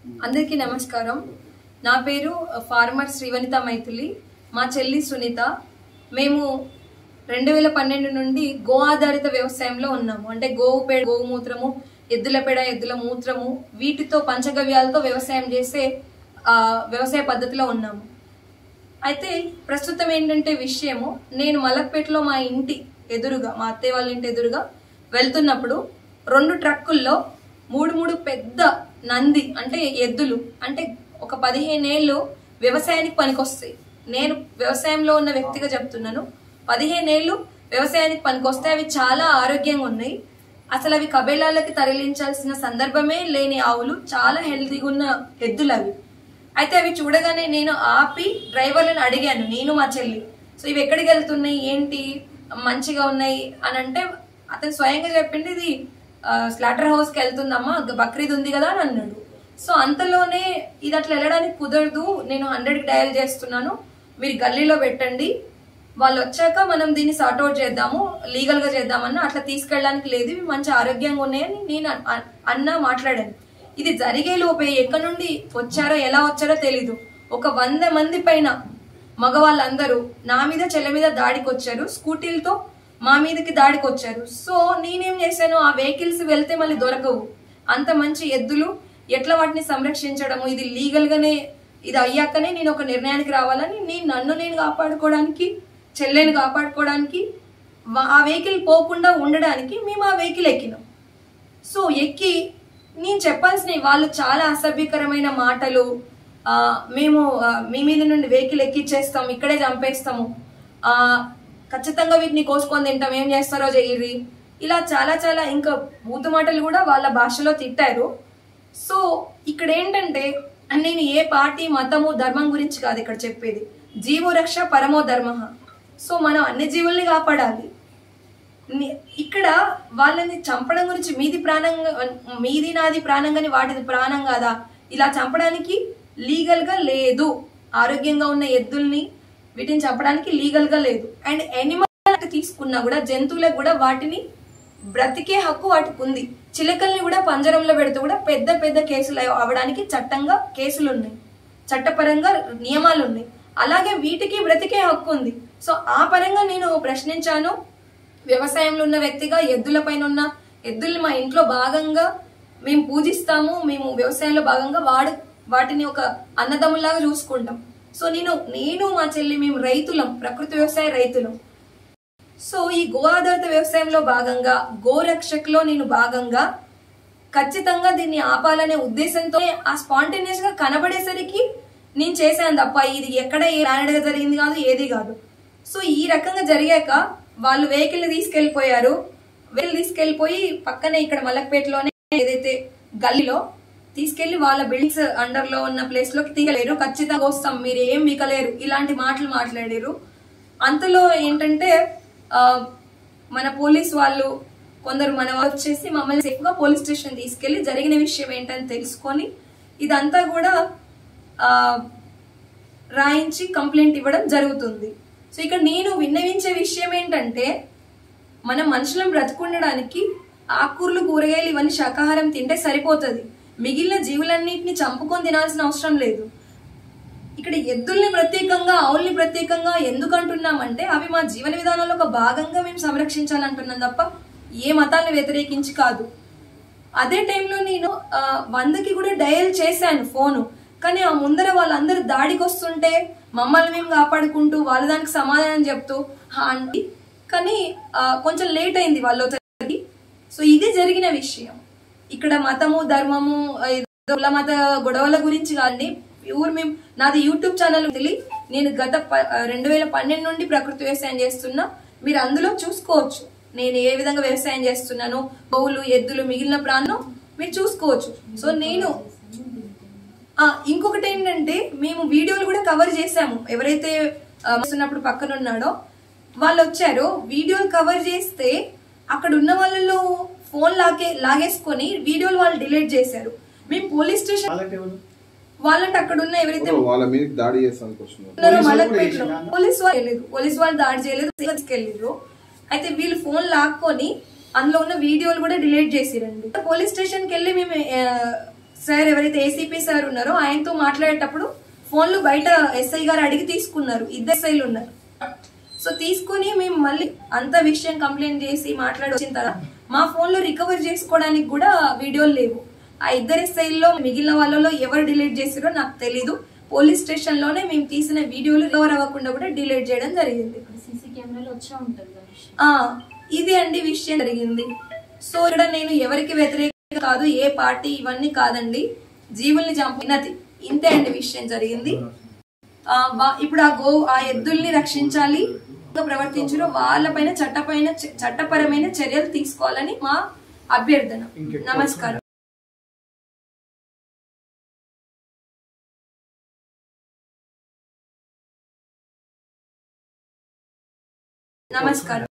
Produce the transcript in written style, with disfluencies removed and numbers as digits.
అందరికీ నమస్కారం. నా పేరు ఫార్మర్ శ్రీవనిత మైథిలి. మా చెల్లి సునీత. మేము 2012 నుండి గో ఆధారిత వ్యవసాయంలో ఉన్నాము. అంటే గోవు పేడ, గోమూత్రము, ఎద్దుల పేడ, ఎద్దుల మూత్రము, వీటితో పంచగవ్యాలతో వ్యవసాయం చేసే వ్యవసాయ పద్ధతిలో ఉన్నాము. అయితే ప్రస్తుతం ఏంటంటే విషయము, నేను మలక్పేటలో మా ఇంటి ఎదురుగా, మా అత్తయ్య వాళ్ళ ఇంటి ఎదురుగా వెళ్తున్నప్పుడు 2 ట్రక్కుల్లో మూడు పెద్ద నంది అంటే ఎద్దులు, అంటే ఒక 15 ఏళ్ళు వ్యవసాయానికి పనికొస్తాయి. నేను వ్యవసాయంలో ఉన్న వ్యక్తిగా చెప్తున్నాను. 15 ఏళ్ళు వ్యవసాయానికి పనికొస్తాయి. అవి చాలా ఆరోగ్యంగా ఉన్నాయి. అసలు అవి కబేలాలకి తరలించాల్సిన సందర్భమే లేని ఆవులు, చాలా హెల్తీగా ఉన్న ఎద్దులు అవి. అయితే అవి చూడగానే నేను ఆపి డ్రైవర్లను అడిగాను, నేను మా చెల్లి, సో ఇవి ఎక్కడికి వెళ్తున్నాయి, ఏంటి, మంచిగా ఉన్నాయి అని అంటే అతను స్వయంగా చెప్పింది, ఇది స్లాటర్ హౌస్ కి వెళ్తుందమ్మా, బక్రీద్ ఉంది కదా అని అన్నాడు. సో అంతలోనే ఇది అట్లా వెళ్ళడానికి కుదరదు, నేను 100కి డయల్ చేస్తున్నాను, మీరు గల్లీలో పెట్టండి, వాళ్ళు వచ్చాక మనం దీన్ని సార్ట్అవుట్ చేద్దాము, లీగల్ గా చేద్దామన్నా, అట్లా తీసుకెళ్ళడానికి లేదు, ఇవి మంచి ఆరోగ్యంగా ఉన్నాయని నేను మాట్లాడాను. ఇది జరిగే లోపే ఎక్కడి నుండి వచ్చారో ఎలా వచ్చారో తెలీదు, ఒక 100 మంది పైన మగవాళ్ళందరూ నా మీద చెల్లె మీద దాడికి వచ్చారు, స్కూటీలతో మా మీదకి దాడికి వచ్చారు. సో నేనేం చేశాను, ఆ వెహికల్స్ వెళ్తే మళ్ళీ దొరకవు, అంత మంచి ఎద్దులు ఎట్లా వాటిని సంరక్షించడము, ఇది లీగల్ గానే ఇది అయ్యాకనే నేను ఒక నిర్ణయానికి రావాలని నన్ను నేను కాపాడుకోవడానికి, చెల్లెని కాపాడుకోవడానికి, ఆ వెహికల్ పోకుండా ఉండడానికి మేము ఆ వెహికల్ ఎక్కినాం. సో ఎక్కి నేను చెప్పాల్సినవి వాళ్ళు చాలా అసభ్యకరమైన మాటలు, మేము మీ మీద నుండి వెహికల్ ఎక్కిచ్చేస్తాం, ఇక్కడే చంపేస్తాము, ఖచ్చితంగా వీటిని కోసుకొని తింటాం, ఏం చేస్తారో చెయ్యి, ఇలా చాలా ఇంకా బూతు మాటలు కూడా వాళ్ళ భాషలో తిట్టారు. సో ఇక్కడ ఏంటంటే నేను ఏ పార్టీ, మతము, ధర్మం గురించి కాదు ఇక్కడ చెప్పేది, జీవో రక్ష పరమో ధర్మ. సో మనం అన్ని జీవుల్ని కాపాడాలి. ఇక్కడ వాళ్ళని చంపడం గురించి, మీది నాది ప్రాణంగాని వాటిది ప్రాణం కాదా, ఇలా చంపడానికి లీగల్ గా లేదు. ఆరోగ్యంగా ఉన్న ఎద్దుల్ని వీటిని చంపడానికి లీగల్ గా లేదు. అండ్ ఎనిమల్ తీసుకున్నా కూడా, జంతువులకు కూడా వాటిని బ్రతికే హక్కు వాటికి ఉంది. చిలకల్ని కూడా పంజరంలో పెడితే కూడా పెద్ద కేసులు అవ్వడానికి చట్టంగా కేసులు ఉన్నాయి, చట్టపరంగా నియమాలు ఉన్నాయి. అలాగే వీటికి బ్రతికే హక్కు ఉంది. సో ఆ పరంగా నేను ప్రశ్నించాను. వ్యవసాయంలో ఉన్న వ్యక్తిగా ఎద్దుల పైన ఉన్న ఎద్దుల్ని మా ఇంట్లో భాగంగా మేము పూజిస్తాము, మేము వ్యవసాయంలో భాగంగా వాటిని ఒక అన్నదమ్ములాగా చూసుకుంటాం. సో నేను మా చెల్లి మేము రైతులం, ప్రకృతి వ్యవసాయ రైతులం. సో ఈ గో ఆధారిత వ్యవసాయంలో భాగంగా, గోరక్షక్లో నేను భాగంగా ఖచ్చితంగా దీన్ని ఆపాలనే ఉద్దేశంతో ఆ స్పాంటేనియస్ గా కనబడేసరికి నేను చేశాను తప్ప ఇది ఎక్కడ ఏ ప్లానెడ్ గా జరిగింది కాదు, ఏది కాదు. సో ఈ రకంగా జరిగాక వాళ్ళు వెహికల్ తీసుకెళ్లిపోయారు. వెహికల్ తీసుకెళ్లిపోయి పక్కనే ఇక్కడ మలక్పేటలోనే ఏదైతే గల్లీలో తీసుకెళ్లి వాళ్ళ బిల్డింగ్స్ అండర్ లో ఉన్న ప్లేస్ లోకి తీయలేరు, ఖచ్చితంగా వస్తాం, మీరు ఏం వీకలేరు, ఇలాంటి మాటలు మాట్లాడారు. అంతలో ఏంటంటే మన పోలీస్ వాళ్ళు కొందరు మన వచ్చేసి మమ్మల్ని సేఫ్ గా పోలీస్ స్టేషన్ తీసుకెళ్లి జరిగిన విషయం ఏంటని తెలుసుకొని ఇదంతా కూడా రాయించి కంప్లైంట్ ఇవ్వడం జరుగుతుంది. సో ఇక్కడ నేను విన్నవించే విషయం ఏంటంటే, మన మనుషులను బ్రతుకుండడానికి ఆకుకూరలు, కూరగాయలు ఇవన్నీ శాకాహారం తింటే సరిపోతుంది, మిగిలిన జీవులన్నింటినీ చంపుకొని తినాల్సిన అవసరం లేదు. ఇక్కడ ఎద్దుల్ని ప్రత్యేకంగా, ఆవుల్ని ప్రత్యేకంగా ఎందుకు అంటున్నామంటే, అవి మా జీవన విధానంలో ఒక భాగంగా మేము సంరక్షించాలంటున్నాం తప్ప ఏ మతాన్ని వ్యతిరేకించి కాదు. అదే టైంలో నేను 100కి కూడా డయల్ చేశాను ఫోను, కానీ ఆ ముందర వాళ్ళందరూ దాడికి వస్తుంటే మమ్మల్ని మేము కాపాడుకుంటూ వాళ్ళు దానికి సమాధానం చెప్తూ అంటే, కానీ కొంచెం లేట్ అయింది వాళ్ళు. సో ఇది జరిగిన విషయం. ఇక్కడ మతము, ధర్మము, మత గొడవల గురించి కానీ ప్యూర్ మేము, నాది యూట్యూబ్ ఛానల్ తెలియ, నేను గత 2012 నుండి ప్రకృతి వ్యవసాయం చేస్తున్నా. మీరు అందులో చూసుకోవచ్చు నేను ఏ విధంగా వ్యవసాయం చేస్తున్నాను, గోవులు, ఎద్దులు, మిగిలిన ప్రాణం మీరు చూసుకోవచ్చు. సో నేను ఇంకొకటి ఏంటంటే, మేము వీడియోలు కూడా కవర్ చేసాము. ఎవరైతే వస్తున్నప్పుడు పక్కన ఉన్నాడో వాళ్ళు వచ్చారు, వీడియోలు కవర్ చేస్తే అక్కడ ఉన్న వాళ్ళలో ఫోన్ లాగేసుకొని వీడియోలు వాళ్ళు డిలీట్ చేశారు. మేము పోలీస్ స్టేషన్ వాళ్ళంటే అక్కడ ఉన్న ఎవరైతే మలక్పేటలో పోలీస్ వాళ్ళు దాడి చేయలేదు, తీసుకెళ్ళారు. అయితే వీళ్ళు ఫోన్ లాక్కొని అందులో ఉన్న వీడియోలు కూడా డిలీట్ చేసిరండి. పోలీస్ స్టేషన్ కి వెళ్ళి మేము సార్ ఎవరైతే ఏసీపీ సార్ ఉన్నారో ఆయనతో మాట్లాడేటప్పుడు ఫోన్లు బయట ఎస్ఐ గారు అడిగి తీసుకున్నారు, 2 ఎస్ఐలు ఉన్నారు. సో తీసుకుని మేము మళ్ళీ అంత విషయం కంప్లైంట్ చేసి మాట్లాడి వచ్చిన తర్వాత మా ఫోన్లో రికవర్ చేసుకోవడానికి కూడా వీడియోలు లేవు. ఆ 2 ఎస్ఐల్లో మిగిలిన వాళ్ళలో ఎవరు డిలీట్ చేసారో నాకు తెలీదు. పోలీస్ స్టేషన్ లోనే మేము తీసిన వీడియోలు రికవర్ అవ్వకుండా కూడా డిలీట్ చేయడం జరిగింది. సీసీ కెమెరాలో వచ్చా ఉంటుంది. ఇది అండి విషయం జరిగింది. సో ఇక్కడ నేను ఎవరికి వ్యతిరేక కాదు, ఏ పార్టీ ఇవన్నీ కాదండి. జీవుల్ని చంపినది ఇంతే అండి విషయం జరిగింది. ఇప్పుడు ఆ ఎద్దుల్ని రక్షించాలి, ప్రవర్తించరు వాళ్ళపైన చట్టపరమైన చర్యలు తీసుకోవాలని మా అభ్యర్థన. నమస్కారం. నమస్కారం.